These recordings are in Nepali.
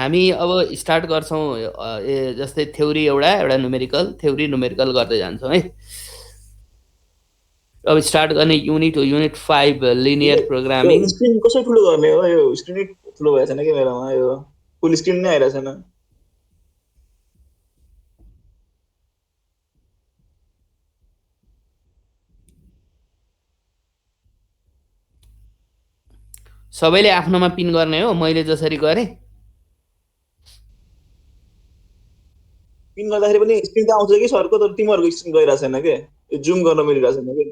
हामी अब स्टार्ट गर्छौँ जस्तै थ्योरी एउटा न्युमेरिकल गर्दै जान्छौँ है। अब स्टार्ट गर्ने युनिट 5 लिनियर यो प्रोग्रामिङ। स्क्रिन कसरी ठुलो गर्ने हो? यो स्क्रिन ठुलो भएको छैन कि मेरोमा, यो फुल स्क्रिन नै आइरहेको छैन। सबैले आफ्नोमा पिन गर्ने हो, मैले जसरी गरेँ। पिन गर्दाखेरि पनि स्क्रिन त आउँछ कि सरको, तर तिमीहरूको स्क्रिन गइरहेको छैन के, यो जुम गर्न मिलिरहेको छैन कि।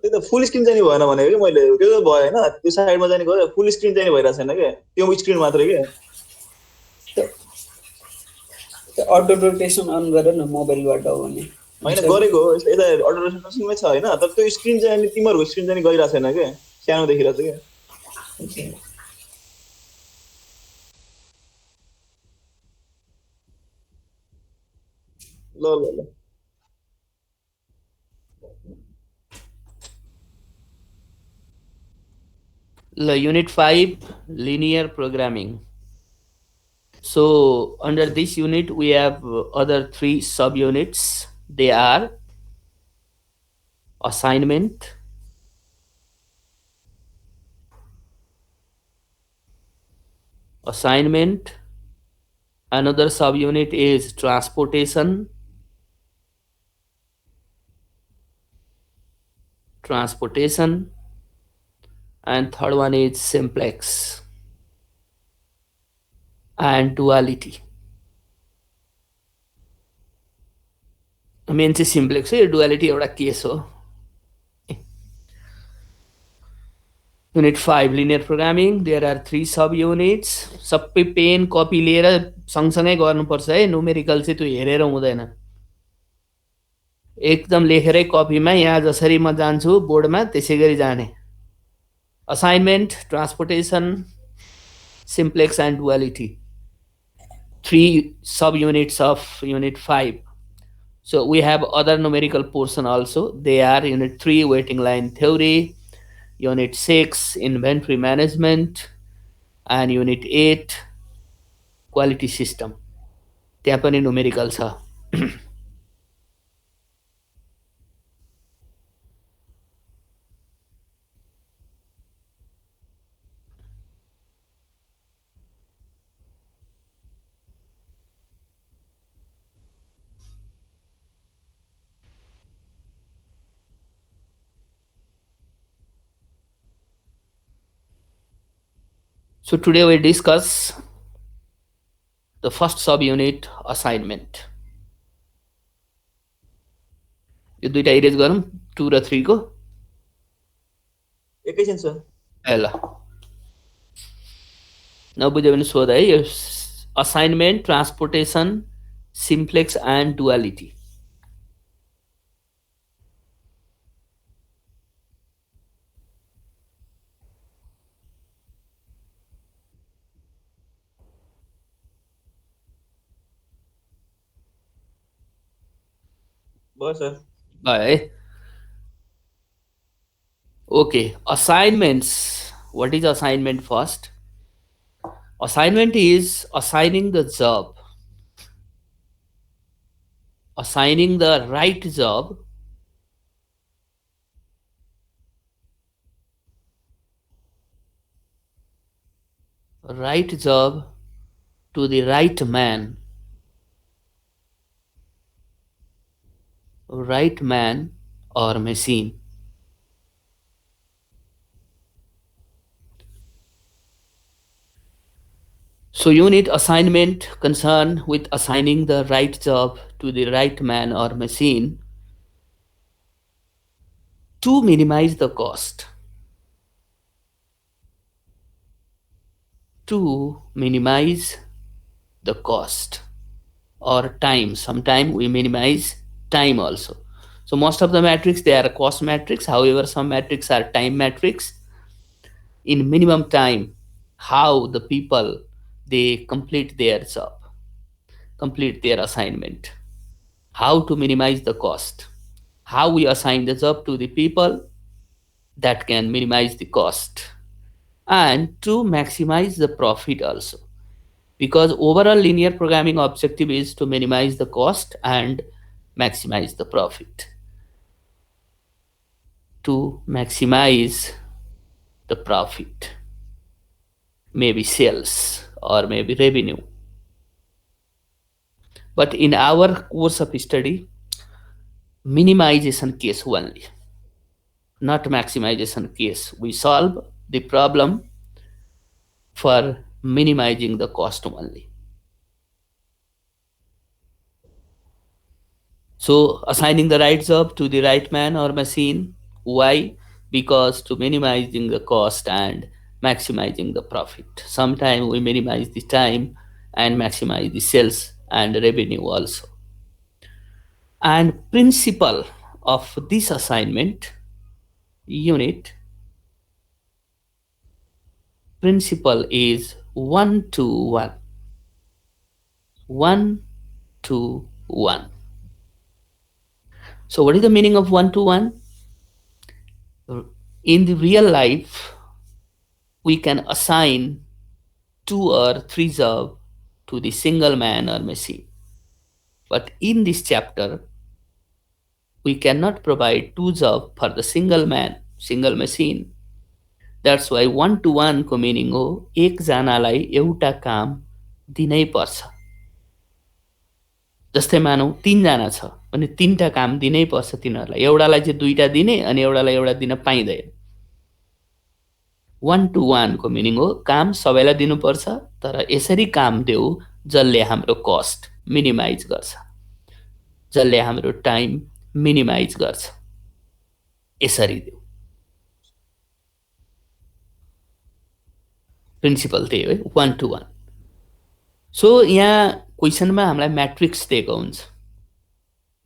त्यही त फुल स्क्रिन चाहिँ नि भएन भनेको कि मैले, त्यो त भयो होइन, त्यो साइडमा चाहिँ गयो, फुल स्क्रिन चाहिँ नि भइरहेको छैन क्या, त्यो स्क्रिन मात्रै के। अटो रोटेसन अन गर न मोबाइलबाट हो भने। होइन गरेको हो, यता अल्ट्रासनमै छ होइन, तर त्यो स्क्रिन चाहिँ नि तिमीहरूको स्क्रिन चाहिँ नि गइरहेको छैन क्या, सानो देखिरहेको छ क्या। ल ल ल Unit 5 linear programming. So under this unit we have other 3 subunits. They are assignment, another subunit is transportation, and third one is simplex and duality. Main चाहिँ सिम्प्लेक्स हो, यो डुअलिटी एउटा केस हो। Unit 5 linear programming, there are 3 subunits. सबै पेन कपी लिएर सँगसँगै गर्नुपर्छ है, न्युमेरिकल चाहिँ त्यो हेरेर हुँदैन। एकदम लेखेरै कपीमा यहाँ जसरी म जान्छु बोर्डमा त्यसै गरी जाने। Assignment, transportation, simplex and duality. 3 subunits of unit 5. So we have other numerical portion also. They are unit 3 waiting line theory, unit 6 inventory management, and unit 8 quality system. त्यहाँ पनि numerical छ। So today we discuss the first subunit, assignment. यो दुईटा इरेज गरौँ 2 र 3 को। एकैछिन सर। ल नबुझ्यो भने सोध है। यो assignment, transportation, simplex and duality. भयो सर। भयो है। Okay, assignments. What is assignment first? Assignment is assigning the job, assigning the right job to the right man or machine. So unit assignment concern with assigning the right job to the right man or machine to minimize the cost. To minimize the cost or time. Sometimes we minimize time also. So most of the metrics, they are cost metrics. However, some metrics are time metrics. In minimum time, how the people they complete their job. complete their assignment. How to minimize the cost. How we assign the job to the people that can minimize the cost. And to maximize the profit also. Because overall linear programming objective is to minimize the cost and maximize the profit. To maximize the profit, maybe sales or maybe revenue. But in our course of study, minimization case only, not maximization case. We solve the problem for minimizing the cost only. So assigning the right job to the right man or machine. Why? Because to minimizing the cost and maximizing the profit. Sometimes we minimize the time and maximize the sales and revenue also. And principle of this assignment unit, principle is 1 to 1. 1 to 1. So what is the meaning of 1 to 1? In the real life, we can assign 2 or 3 jobs to the single man or machine. But in this chapter, we cannot provide 2 jobs for the single man, single machine. That's why 1 to 1 को meaning हो एकजनालाई एउटा काम दिनै पर्छ. जस्तै मानौ 3 जना छ भने 3टा काम दिनै पर्छ तिनीहरूलाई. एउटालाई चाहिँ 2टा दिने अनि एउटालाई एउटा दिन पाइँदैन. 1 to 1 को मिनिङ हो काम सबैलाई दिनुपर्छ, तर यसरी काम देऊ जसले हाम्रो कस्ट मिनिमाइज गर्छ, जसले हाम्रो टाइम मिनिमाइज गर्छ. यसरी देऊ. प्रिन्सिपल त्यही हो, 1 to 1. सो यहाँ क्वेसनमा हामीलाई म्याट्रिक्स दिएको हुन्छ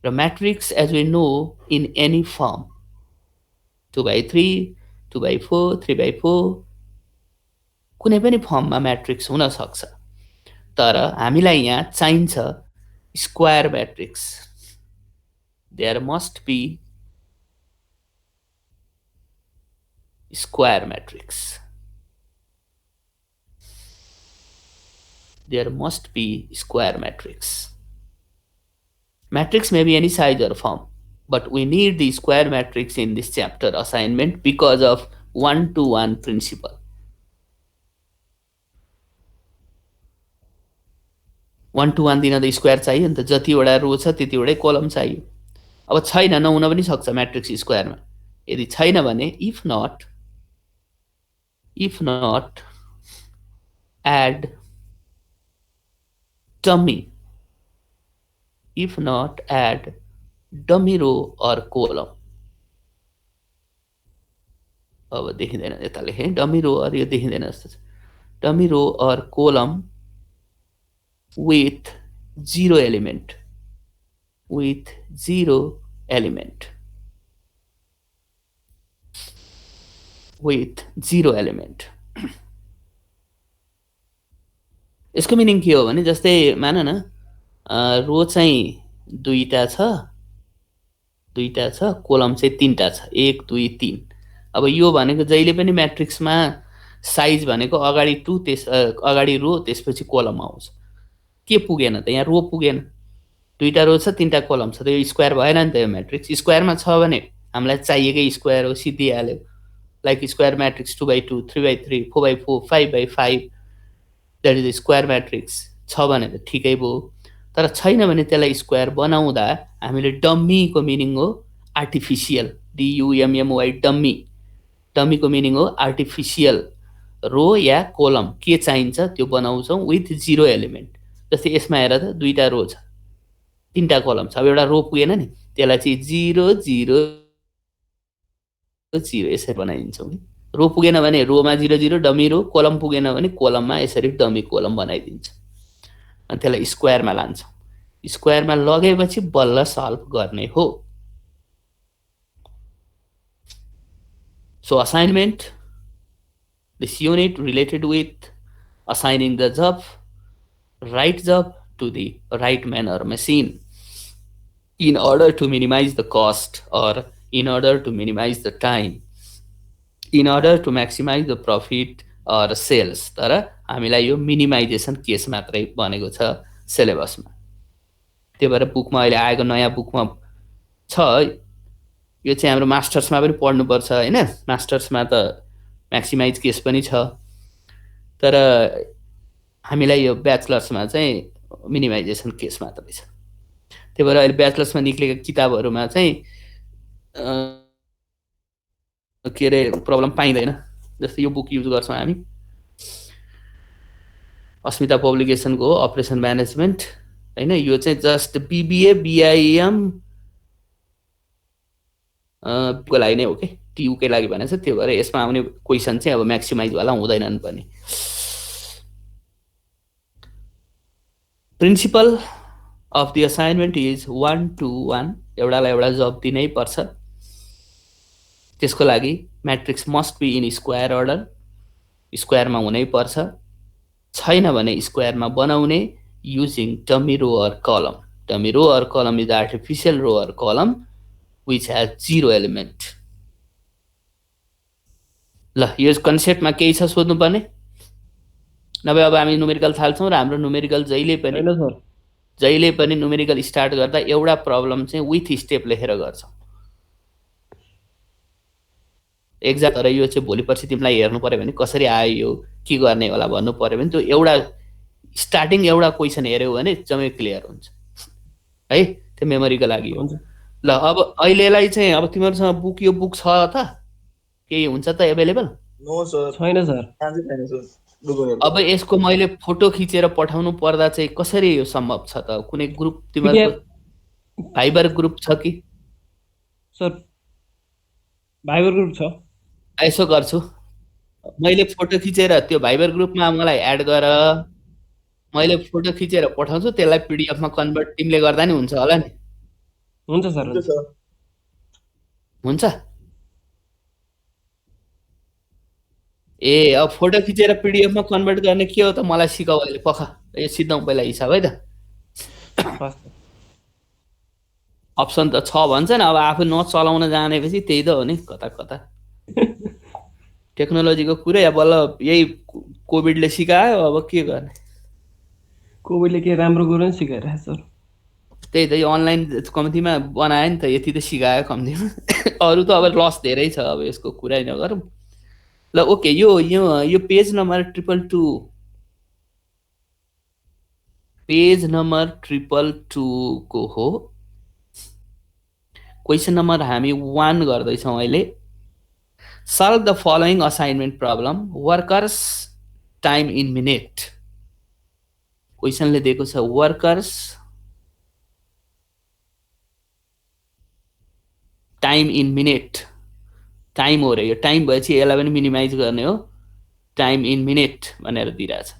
र matrix as we know in any form 2/3, 2/4, 3/4 कुनै पनि फर्ममा म्याट्रिक्स हुन सक्छ. तर हामीलाई यहाँ चाहिन्छ square matrix. There must be square matrix. There must be square matrix. Matrix may be any size or form, but we need the square matrix in this chapter assignment because of 1 to 1 principle. 1 to 1 दिन त स्क्वायर चाहियो नि त. जतिवटा रो छ त्यतिवटै कलम चाहियो. अब छैन, नहुन पनि सक्छ म्याट्रिक्स स्क्वायरमा. यदि छैन भने if not add dummy, if not add dummy row or column. अब देखिँदैन, यता लेखेँ dummy row or यो देखिँदैन जस्तो छ. Dummy row or column with 0 element, with 0 element, with 0 element. यसको मिनिङ के हो भने जस्तै मान न रो चाहिँ 2टा छ, कोलम चाहिँ 3टा छ, 1 2 3. अब यो भनेको जहिले पनि म्याट्रिक्समा साइज भनेको अगाडि 2 अगाडि रो त्यसपछि कोलम आउँछ. के पुगेन त यहाँ? रो पुगेन. 2टा रो छ 3टा कोलम छ, त यो स्क्वायर भएन नि त. यो म्याट्रिक्स स्क्वायरमा छ भने हामीलाई चाहिएकै स्क्वायर हो, सिद्धिहाल्यो. Like square matrix 2/2, 3/3, 4/4, 5/5. That is square matrix. छ भने त ठिकै भयो. तर छैन भने त्यसलाई स्क्वायर बनाउँदा हामीले डम्मीको मिनिङ हो आर्टिफिसियल, DUMMY, डम्मी. डम्मीको मिनिङ हो आर्टिफिसियल रो या कोलम. के चाहिन्छ त्यो बनाउँछौँ विथ 0 एलिमेन्ट. जस्तै यसमा हेर त 2टा रो छ 3टा कोलम छ. अब एउटा रो पुगेन नि, त्यसलाई चाहिँ 0 0 0 यसरी बनाइदिन्छौँ. रो पुगेन भने रोमा 0 0 डमी रो, कोलम पुगेन भने कोलममा यसरी डमी कोलम बनाइदिन्छ. अनि त्यसलाई स्क्वायरमा लान्छौँ. स्क्वायरमा लगेपछि बल्ल सल्भ गर्ने हो. So assignment, this unit related with assigning the job, right job to the right manner machine in order to minimize the cost or in order to minimize the time, in order to maximize the profit or sales. तर हामीलाई यो मिनिमाइजेसन केस मात्रै बनेको छ सिलेबसमा। त्यही भएर बुकमा अहिले आएको नयाँ बुकमा छ, यो चाहिँ हाम्रो मास्टर्समा पनि पढ्नुपर्छ होइन। मास्टर्समा त म्याक्सिमाइज केस पनि छ, तर हामीलाई यो ब्याचलर्समा चाहिँ मिनिमाइजेसन केस मात्रै छ। त्यही भएर अहिले ब्याचलर्समा निक्लेका किताबहरूमा चाहिँ के अरे प्रब्लम पाइँदैन। जस्तै यो बुक युज गर्छौँ हामी, अस्मिता पब्लिकेसनको हो, अपरेसन म्यानेजमेन्ट होइन। यो चाहिँ जस्ट बिबिए बिआइएम को लागि नै हो कि टियुकै लागि भनेको छ। त्यो भएर यसमा आउने क्वेसन चाहिँ अब म्याक्सिमाइजवाला हुँदैनन् पनि। Principal of the assignment is 1 to 1, एउटालाई एउटा जब दिनै पर्छ। त्यसको लागि matrix must be in square order, स्क्वायरमा हुनै पर्छ। छैन भने स्क्वायरमा बनाउने using dummy row or column. Dummy row or column is artificial row or column which has 0 element. ल यो कन्सेप्टमा केही छ सोध्नुपर्ने? नभए अब हामी न्युमेरिकल थाल्छौँ र हाम्रो न्युमेरिकल जहिले पनि न्युमेरिकल स्टार्ट गर्दा एउटा प्रब्लम चाहिँ विथ स्टेप लेखेर गर्छौँ। एक्जाम तर यो चाहिँ भोलि पर्सि तिमीलाई हेर्नु पर्यो भने कसरी आयो यो के गर्ने होला भन्नु पर्यो भने त्यो एउटा स्टार्टिङ एउटा क्वेसन हेऱ्यौ भने जम्मै क्लियर हुन्छ है। त्यो मेमोरीको लागि हो। ल अब अहिलेलाई चाहिँ अब तिमीहरूसँग बुक, यो बुक छ त? केही हुन्छ त एभाइलेबल? नो सर, छैन सर। अब यसको मैले फोटो खिचेर पठाउनु पर्दा चाहिँ कसरी यो सम्भव छ त? कुनै ग्रुप तिमीहरूको भाइबर ग्रुप छ कि? सर भाइबर ग्रुप छ। यसो गर्छु, मैले फोटो खिचेर त्यो भाइबर ग्रुपमा मलाई एड गर, मैले फोटो खिचेर पठाउँछु, त्यसलाई पिडिएफमा कन्भर्ट तिमीले गर्दा नि हुन्छ होला नि? हुन्छ सर, हुन्छ। ए अब फोटो खिचेर पिडिएफमा कन्भर्ट गर्ने के हो त? मलाई सिकाऊ अहिले पख। यो सिद्धौँ पहिला हिसाब है त। अप्सन त छ भन्छ नि, अब आफू नचलाउन जानेपछि त्यही त हो नि, कता कता टेक्नोलोजीको कुरै। अब बल्ल यही कोभिडले सिकायो, अब के गर्ने? कोभिडले के राम्रो कुरो नि सिकाइरहेछ सर। त्यही त, यो अनलाइन कम्तीमा बनायो नि त, यति त सिकायो कम्तीमा। अरू त अब लस धेरै छ, अब यसको कुरै नगरौँ। ल ओके, यो पेज नम्बर 222, पेज नम्बर 222 को हो। क्वेसन नम्बर हामी 1 गर्दैछौँ अहिले। Solve the following assignment problem, workers time in minute. क्वेसनले दिएको छ workers time in minute. Time हो र यो, टाइम भएपछि यसलाई पनि मिनिमाइज गर्ने हो। टाइम इन मिनेट भनेर दिइरहेछ।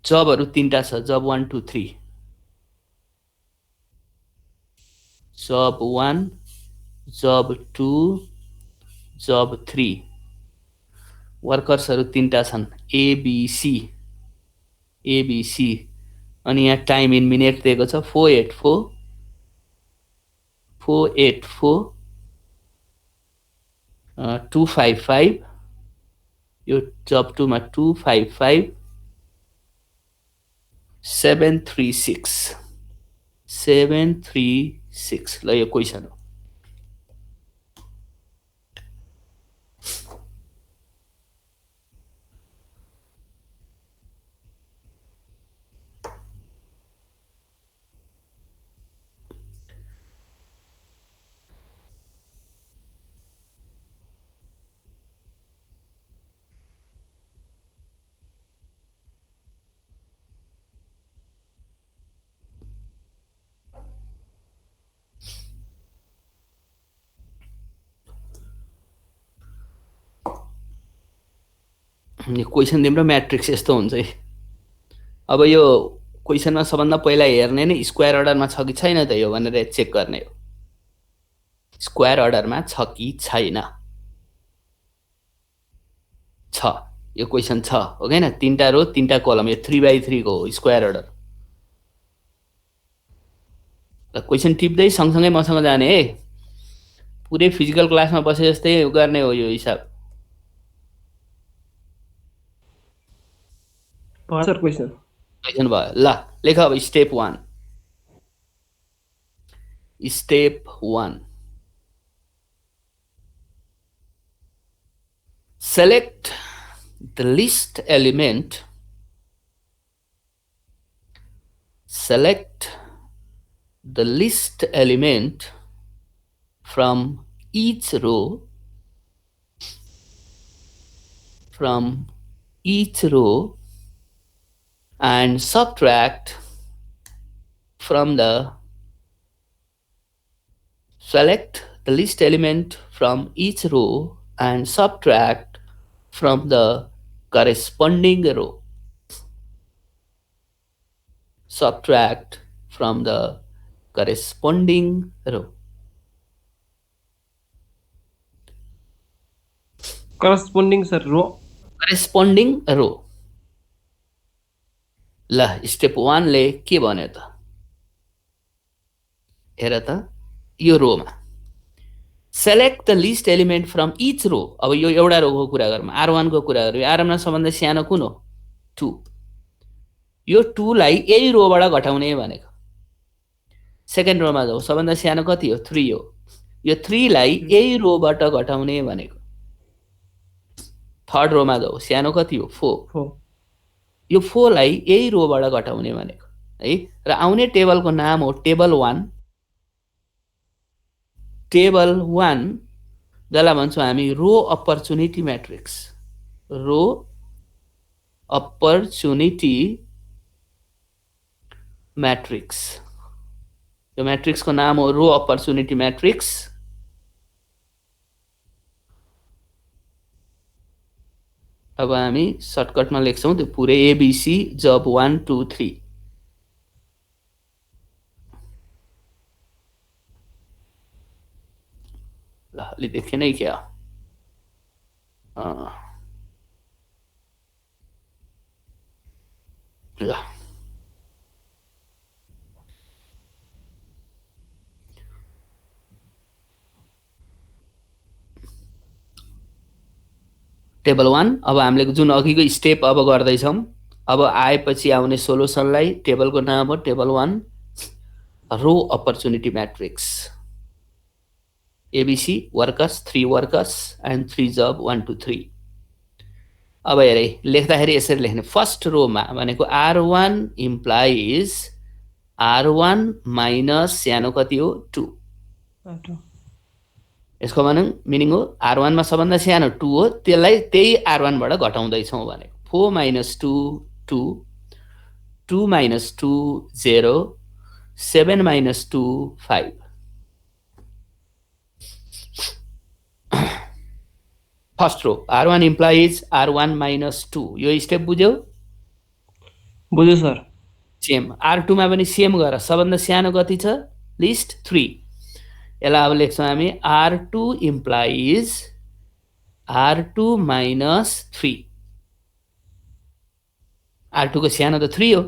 जबहरू 3टा छ, जब 1 2 3। जब 1, जब 2, जब 3। वर्कर्सहरू 3टा छन्, एबिसी। अनि यहाँ टाइम इन मिनेट दिएको छ 484, 255। यो जब 2 मा 255, 736। ल यो क्वेसन हो। क्वेसन तिम्रो म्याट्रिक्स यस्तो हुन्छ है। अब यो क्वेसनमा सबभन्दा पहिला हेर्ने नै स्क्वायर अर्डरमा छ कि छैन त यो भनेर चेक गर्ने हो। स्क्वायर अर्डरमा छ कि छैन? छ। यो क्वेसन छ हो हैन 3टा रो 3टा कलम यो 3x3 को हो स्क्वायर अर्डर ल क्वेसन टिप्दै सँगसँगै मसँग जाने है पुरै फिजिकल क्लासमा बसे जस्तै गर्ने हो यो हिसाब भयो सर क्वेसन क्वेसन भयो ल लेख अब step 1 Step 1 Select the least element from each row and subtract from the select the least element from each row and subtract from the corresponding row. Subtract from the corresponding row. Corresponding sir row Corresponding row. ल स्टेप 1 ले के भन्यो त हेर त यो रोमा select the list element from each row अब यो एउटा रोको कुरा गरौँ R1 को कुरा गरौँ R1 मा सबभन्दा सानो कुन हो 2 यो 2 लाई यही रोबाट घटाउने भनेको सेकेन्ड रोमा जाऊ सबभन्दा सानो कति हो 3 हो यो 3 लाई यही रोबाट घटाउने भनेको थर्ड रोमा जाऊ सानो कति हो 4 यो 4 लाई यही रोबाट घटाउने भनेको है र आउने टेबलको नाम हो टेबल 1 जसलाई भन्छौँ हामी रो अपर्चुनिटी म्याट्रिक्स यो म्याट्रिक्सको नाम हो रो अपर्चुनिटी म्याट्रिक्स अब हामी सर्टकटमा लेख्छौँ त्यो पुरै एबीसी जब 1 2 3 ल अलि देखेन है क्या ल टेबल 1 अब हामीले जुन अघिको स्टेप अब गर्दैछौँ अब आएपछि आउने सोलुसनलाई टेबलको नाम हो table 1 row opportunity matrix ABC workers 3 workers and 3 job 1 2 3 अब हेरे लेख्दाखेरि यसरी लेख्ने फर्स्ट रोमा भनेको R1 इम्प्लाइज R1 माइनस सानो कति हो 2 यसको मिनिङ हो R1 मा सबभन्दा सानो 2 हो त्यसलाई त्यही R1 बाट घटाउँदै छौं भनेको 4 minus 2 2 2 minus 2 0 7 minus 2 5 first row R1 implies R1 minus 2 यो स्टेप बुझ्यौ सर सेम R2 मा पनि सेम गर सबभन्दा सानो कति छ लिस्ट 3 यसलाई अब लेख्छौं हामी R2 implies R2 minus 3 R2 को सानो त 3 हो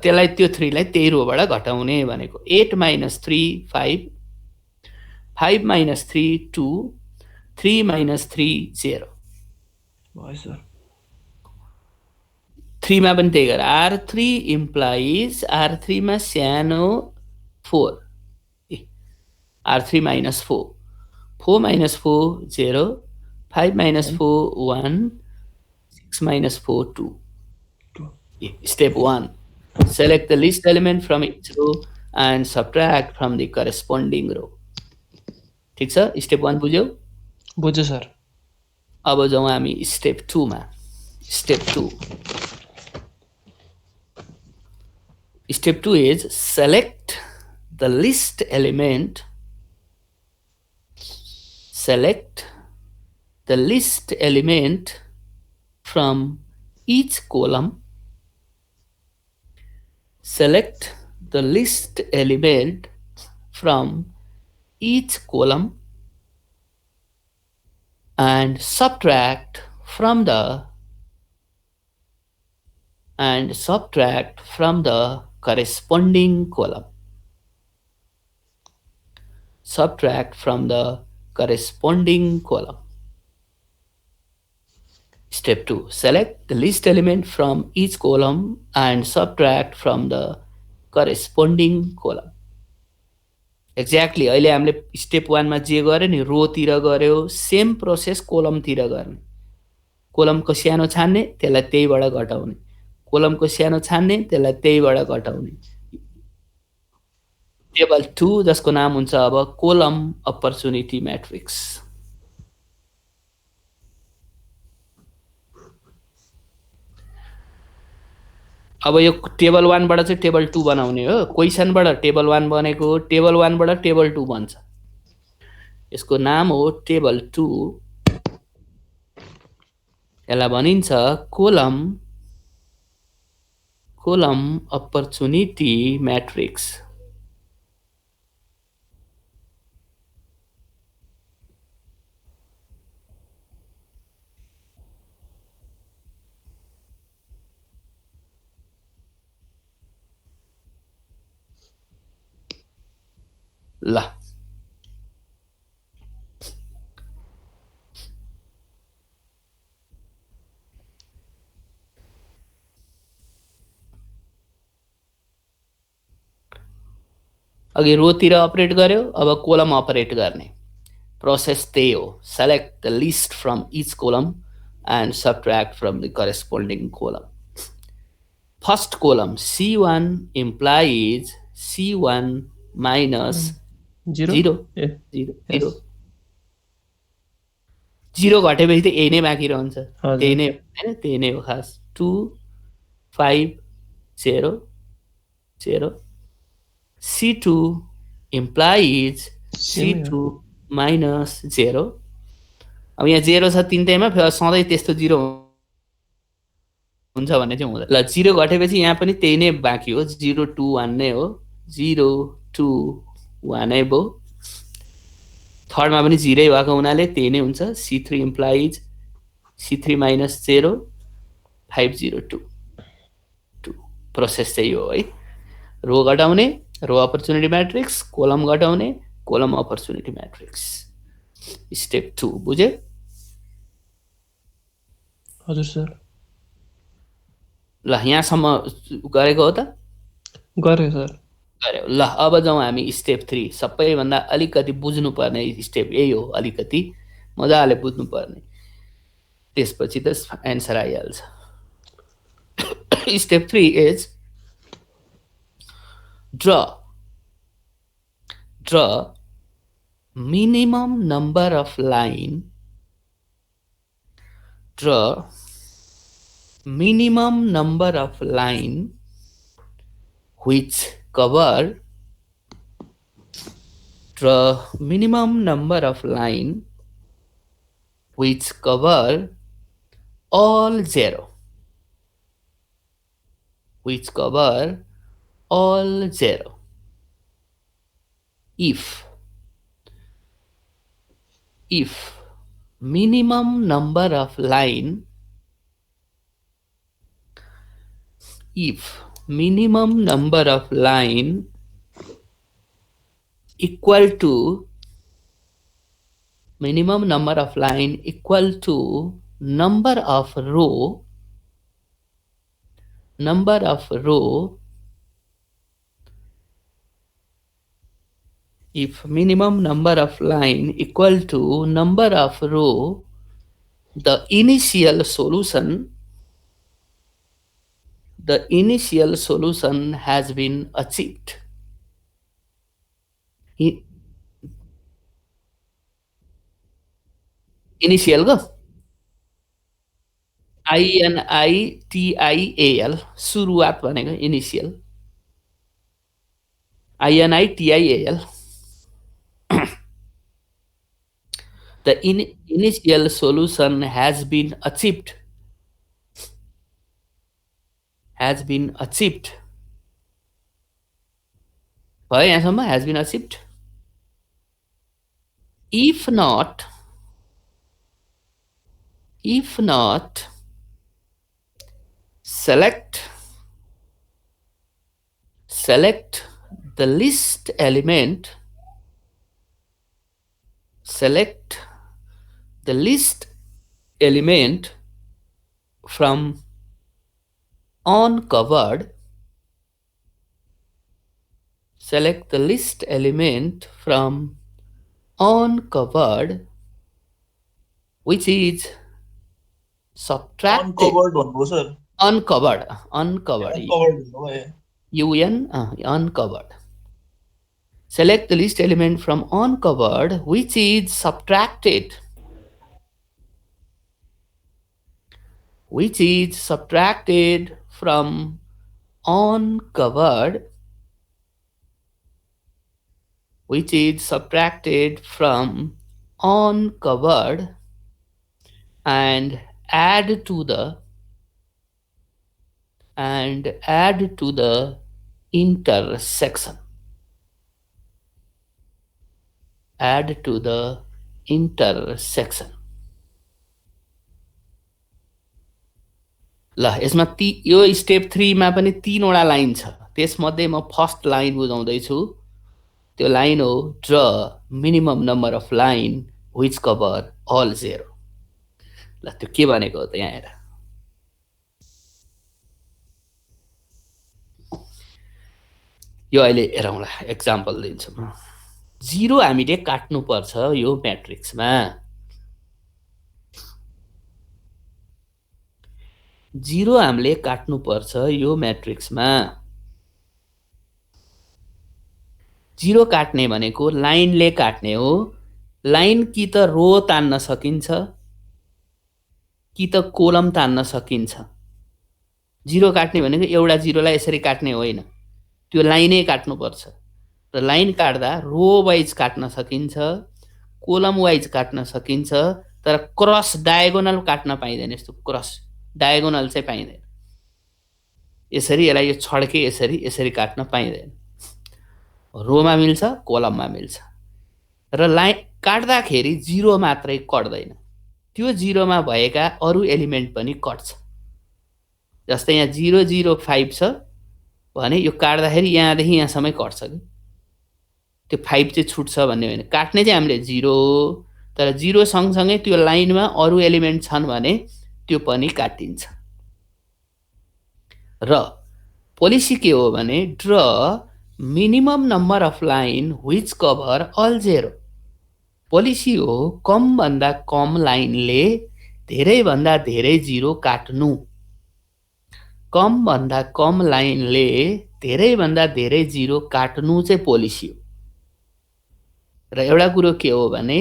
त्यसलाई त्यो 3 लाई त्यही रोबाट घटाउने भनेको 8 minus 3 5 5 minus 3 2 3 minus 3 0 भयो सर 3 मा पनि त्यही गर R3 implies R3 मा सानो 4 R3 minus 4 4 minus 4 0 5 minus 4 1 6 minus 4 2 Step 1 select the least element from each row and subtract from the corresponding row ठीक छ स्टेप 1 बुझ्यौ बुझ्यो सर अब जाउँ हामी स्टेप 2 मा step 2 Step 2 is select the least element from each column select the least element from each column and subtract from the and subtract from the corresponding column. Subtract from the corresponding column. Step 2. Select the least element from each column and subtract from the corresponding column. Exactly अहिले हामीले स्टेप 1 मा जे गर्यो नि रोतिर गर्यो सेम प्रोसेस कोलमतिर गर्ने कोलमको सानो छान्ने त्यसलाई त्यहीबाट घटाउने कोलमको सानो छान्ने त्यसलाई त्यहीबाट घटाउने टेबल 2 जसको नाम हुन्छ अब कोलम अपर्चुनिटी म्याट्रिक्स अब यो टेबल 1 बाट चाहिँ टेबल 2 बनाउने हो क्वेशनबाट टेबल 1 बनेको टेबल 1 बाट टेबल 2 बन्छ यसको नाम हो टेबल 2 यसलाई भनिन्छ कोलम अपर्चुनिटी म्याट्रिक्स ल अघि रोतिर अपरेट गर्यो अब कोलम अपरेट गर्ने प्रोसेस त्यही हो select the least from each column and subtract from the corresponding column first column C1 implies C1 minus 0 घटेपछि त यही नै बाँकी रहन्छ त्यही नै हैन त्यही नै हो खास 2 5 0 0 C2 implies C2 minus 0 अब यहाँ 0 छ तिनटैमा फेरि सधैँ त्यस्तो 0 हुन्छ भन्ने चाहिँ हुँदैन ल 0 घटेपछि यहाँ पनि त्यही नै बाँकी हो 0 2 1 नै हो 0 2 1 नै भयो थर्डमा पनि 0 भएको हुनाले त्यही नै हुन्छ C3 implies C3 minus 0 5 0 2 2 process चाहिँ हो है रो घटाउने रो अपर्चुनिटी म्याट्रिक्स कोलम घटाउने कोलम अपर्चुनिटी म्याट्रिक्स स्टेप 2 बुझे हजुर सर ल यहाँसम्म गरेको हो त गरे सर गर्यो ल अब जाउँ हामी स्टेप 3 सबैभन्दा अलिकति बुझ्नुपर्ने स्टेप यही हो अलिकति मजाले बुझ्नुपर्ने त्यसपछि त एन्सर आइहाल्छ step 3 is draw minimum number of line which cover all zero if minimum number of line equal to number of row if minimum number of line equal to number of row the initial solution has been achieved initial go INITIAL सुरुवात भनेको initial INITIAL the initial solution has been achieved भयो यहाँसम्म has been achieved if not select select the least element, select the least element from uncovered, select the least element from uncovered, which is subtracted. अनकभर्ड भन्नुभयो सर Uncovered, uncovered, अनकभर्ड भन्नुभयो uncovered. Select the least element from uncovered, which is subtracted, which is subtracted from uncovered, which is subtracted from uncovered, and add to the intersection, add to the intersection. ल यसमा यो स्टेप 3 मा पनि 3 वटा लाइन छ त्यसमध्ये म फर्स्ट लाइन बुझाउँदैछु त्यो लाइन हो draw minimum number of line which cover all zero ल त्यो के भनेको हो त यहाँ हेर यो अहिले हेरौँला एक्जाम्पल दिन्छु म 0 हामीले काट्नु पर्छ यो म्याट्रिक्समा 0 हामीले काट्नु पर्छ यो म्याट्रिक्समा 0 काट्ने भनेको लाइनले काट्ने हो लाइन कि त रो तान्न सकिन्छ कि त कोलम तान्न सकिन्छ 0 काट्ने भनेको एउटा 0 लाई यसरी काट्ने होइन त्यो लाइनै काट्नु पर्छ र लाइन काट्दा रो वाइज काट्न सकिन्छ कोलम वाइज काट्न सकिन्छ तर क्रस डायगोनल काट्न पाइदैन यस्तो क्रस डायगोनल चाहिँ पाइदैन यसरी यसलाई यो छड्के यसरी काट्न पाइदैन रोमा मिल्छ कोलममा मिल्छ र लाइन काट्दाखेरि 0 मात्रै कट्दैन त्यो 0 मा भएका अरु एलिमेन्ट पनि कट्छ जस्तै यहाँ 005 छ भने यो काट्दाखेरि यहाँदेखि यहाँसम्मै कट्छ कि त्यो 5 चाहिँ छुट्छ भन्ने होइन काट्ने चाहिँ हामीले 0 तर 0 सँगसँगै त्यो लाइनमा अरु एलिमेन्ट छन् भने त्यो पनि काटिन्छ र पोलिसी के हो भने draw minimum number of line which cover all zero policy हो कम भन्दा कम लाइनले धेरै भन्दा धेरै 0 काट्नु कम भन्दा कम लाइनले धेरै भन्दा धेरै 0 काट्नु चाहिँ पोलिसी हो र एउटा कुरो के हो भने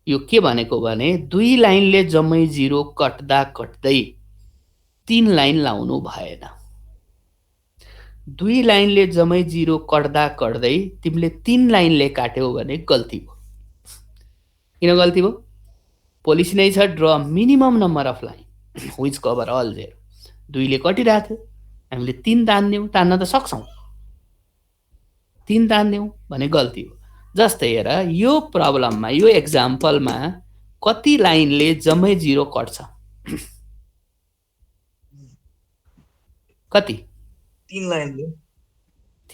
यो के भनेको भने दुई लाइनले जम्मै 0 कट्दा कट्दै 3 लाइन लाउनु भएन दुई लाइनले जम्मै 0 कट्दा कट्दै तिमीले 3 लाइनले काट्यौ भने गल्ती भयो किन गल्ती भयो पोलिसी नै छ draw minimum number of line which cover all zero दुईले कटिरहेको थियो हामीले 3 तान्यौं तान्न त सक्छौं 3 तान्यौं भने गल्ती हो जस्तै हेर यो प्रब्लममा यो एक्जाम्पलमा कति लाइनले जम्मै 0 कट्छ कति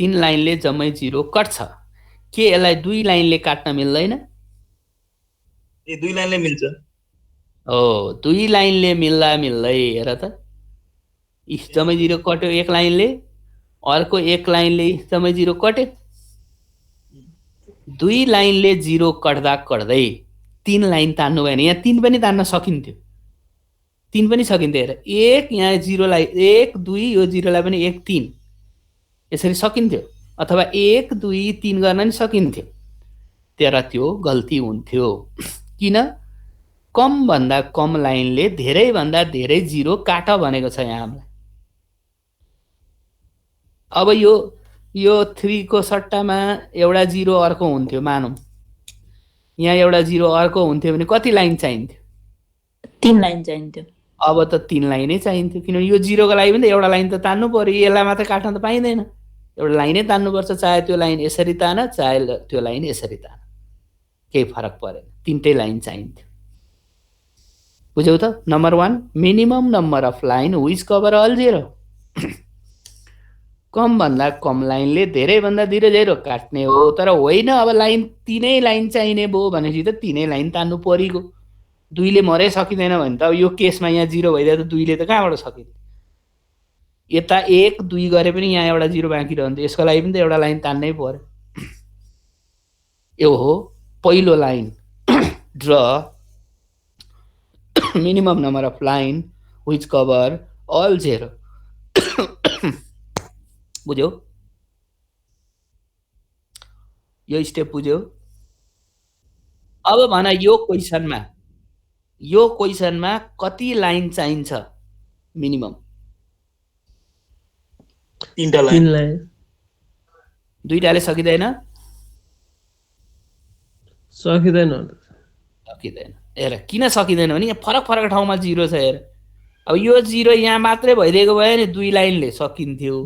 3 लाइनले जम्मै 0 कट्छ के यसलाई दुई लाइनले काट्न मिल्दैन ए दुई लाइनले मिल्छ ओ दुई लाइनले मिल्दै हेर त जम्मै 0 कट्यो एक लाइनले अर्को एक लाइनले जम्मै 0 कट्यो दुई लाइनले 0 कट्दा कट्दै 3 लाइन तान्नु भएन यहाँ 3 पनि तान्न सकिन्थ्यो 3 पनि सकिन्थ्यो हेर एक यहाँ 0 लाई 1 2 यो 0 लाई पनि 1 3 यसरी सकिन्थ्यो अथवा 1 2 3 गर्न नि सकिन्थ्यो तर त्यो गल्ती हुन्थ्यो किन कम भन्दा कम लाइनले धेरै भन्दा धेरै 0 काट भनेको छ यहाँ हामीलाई अब यो 3 को सट्टामा एउटा 0 अर्को हुन्थ्यो मानौं यहाँ एउटा 0 अर्को हुन्थ्यो भने कति लाइन चाहिन्थ्यो 3 लाइन चाहिन्थ्यो अब त 3 लाइनै चाहिन्थ्यो किनभने यो 0 को लागि पनि त एउटा लाइन त तान्नु पर्यो यसलाई मात्र काट्न त पाइदैन एउटा लाइनै तान्नु पर्छ चाहे त्यो लाइन यसरी तान चाहे त्यो लाइन यसरी तान केही फरक परेन तीनटै लाइन चाहिन्थ्यो बुझ्यौ त । Number 1 minimum number of line which cover all zero कम भन्दा कम लाइनले धेरैभन्दा धेरै काट्ने हो, तर होइन अब लाइन 3 लाइन चाहिने भयो भनेपछि त 3 लाइन तान्नु परिगयो। 2ले मरै सकिँदैन भने त अब यो केसमा यहाँ 0 भइदियो त 2ले त कहाँबाट सकिन्छ? यता 1 2 गरे पनि यहाँ एउटा 0 बाँकी रहन्छ, यसको लागि पनि त एउटा लाइन तान्नै पर्यो। यो हो पहिलो line. Draw minimum number of line which cover all 0 बुझ्यौ? यो स्टेप बुझ्यौ? अब भन यो क्वेसनमा कति लाइन चाहिन्छ मिनिमम? 3टा 3 लाइन। लाइन 2टाले सकिँदैन? सकिँदैन। सकिँदैन। हेर किन सकिँदैन भने यहाँ फरक ठाउँमा 0 छ। हेर अब यो 0 यहाँ मात्रै भइदिएको भए नि 2 लाइनले सकिन्थ्यो।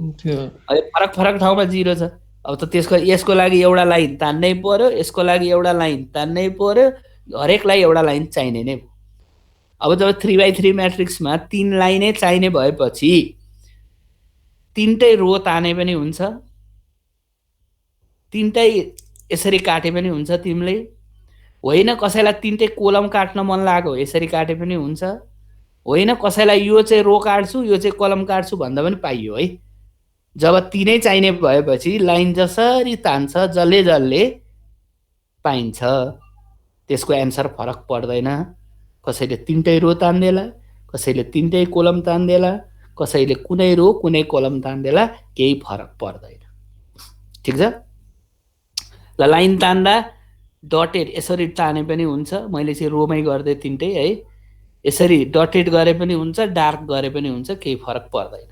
अब फरक ठाउँमा 0 छ। अब त यसको लागि एउटा लाइन तान्नै पर्यो, यसको लागि एउटा लाइन तान्नै पर्यो, हरेकलाई एउटा लाइन चाहिने नै भयो। अब जब 3x3 म्याट्रिक्समा 3 लाइनै चाहिने भएपछि 3टै रो ताने पनि हुन्छ, 3टै यसरी काटे पनि हुन्छ तिमीले। होइन कसैलाई 3टै कोलम काट्न मन लाग्यो यसरी काटे पनि हुन्छ। होइन कसैलाई यो चाहिँ रो काट्छु यो चाहिँ कलम काट्छु भन्दा पनि पाइयो है। जब 3नै चाहिने भएपछि लाइन जसरी तान्छ जसले पाइन्छ, त्यसको एन्सर फरक पर्दैन। कसैले 3टै रो तान्देला, कसैले 3टै कोलम तान्देला, कसैले कुनै रो कुनै कोलम तान्देला, केही फरक पर्दैन। ठिक छ? ल लाइन तान्दा डटेड यसरी ताने पनि हुन्छ, मैले चाहिँ रोमै गर्दै 3टै है। यसरी डटेड गरे पनि हुन्छ, डार्क गरे पनि हुन्छ, केही फरक पर्दैन।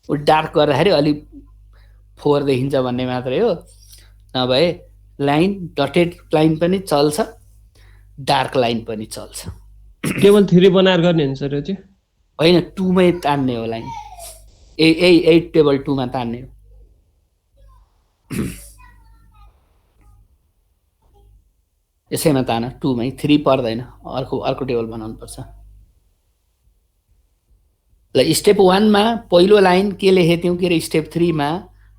डार्क गर्दाखेरि अलि फोहोर देखिन्छ भन्ने मात्रै हो, नभए लाइन डटेड लाइन पनि चल्छ, डार्क लाइन पनि चल्छ। केवल 3 बनाएर गर्ने हुन्छ र चाहिँ होइन 2 मै तान्ने हो लाइन। ए टेबल 2 मा तान्ने हो। यसैमा तान 2 मै, 3 पर्दैन, अर्को टेबल बनाउनु पर्छ। ल स्टेप 1 मा पहिलो लाइन के लेखेको थियौँ के अरे? स्टेप 3 मा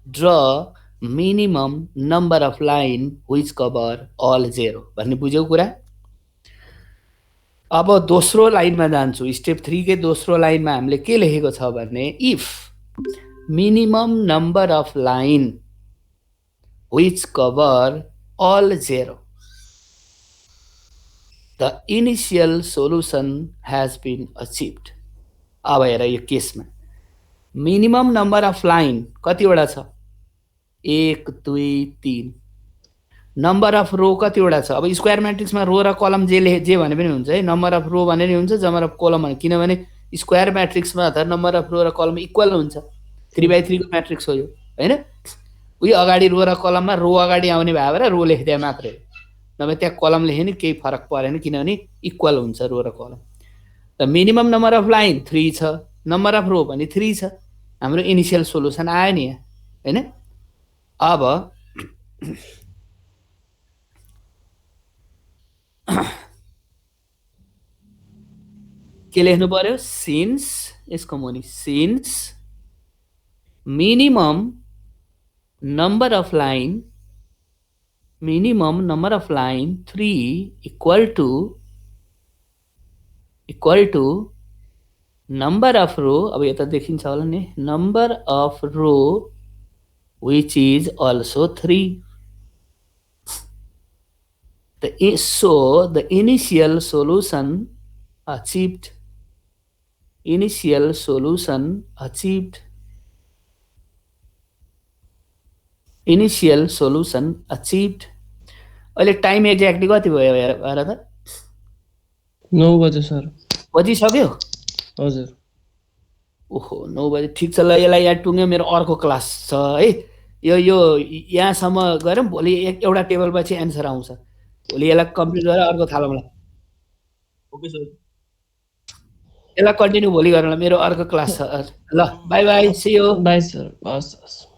draw minimum number of line which cover all 0 भन्ने बुझ्यौ कुरा? अब दोस्रो लाइनमा जान्छु। स्टेप 3 के दोस्रो लाइनमा हामीले के लेखेको छ भने if minimum number of line which cover all 0 the initial solution has been achieved। अब हेर यो केसमा मिनिमम नम्बर अफ लाइन कतिवटा छ? 1 2 3। नम्बर अफ रो कतिवटा छ? अब स्क्वायर म्याट्रिक्समा रो र कलम जे भने पनि हुन्छ है। नम्बर अफ रो भने नि हुन्छ, नम्बर अफ कलम भने, किनभने स्क्वायर म्याट्रिक्समा त नम्बर अफ रो र कलम इक्वल हुन्छ। 3x3 को म्याट्रिक्स हो यो हैन? उही अगाडि रो र कलममा रो अगाडि आउने भए भएर रो लेखिदिए मात्रै, नभए त्यहाँ कलम लेखे नि केही फरक परेन, किनभने इक्वल हुन्छ रो र कलम। त मिनिमम नम्बर अफ लाइन 3 छ, नम्बर अफ रो पनि 3 छ। हाम्रो इनिसियल सोलुसन आयो नि यहाँ हैन? अब के लेख्नु पर्यो? सिन्स, यसको मुनि since minimum number of line 3 equal to number of row, अब यता देखिन्छ होला नि, number of row which is also 3। So the initial solution achieved। अहिले टाइम एक्ज्याक्टली कति भयो हेर त? 9 बजे सर। बजिसक्यो? हजुर। ओहो 9 बजे, ठिक छ। ल यसलाई यहाँ टुङ्ग्यो, मेरो अर्को क्लास छ है। यो यहाँसम्म गरौँ, भोलि एउटा टेबल पछि एन्सर आउँछ। भोलि यसलाई कम्प्लिट गरेर अर्को थालौँला। Okay sir. यसलाई कन्टिन्यू भोलि गरौँला, मेरो अर्को क्लास छ। ल bye bye, see you. Bye sir. हस् हस्।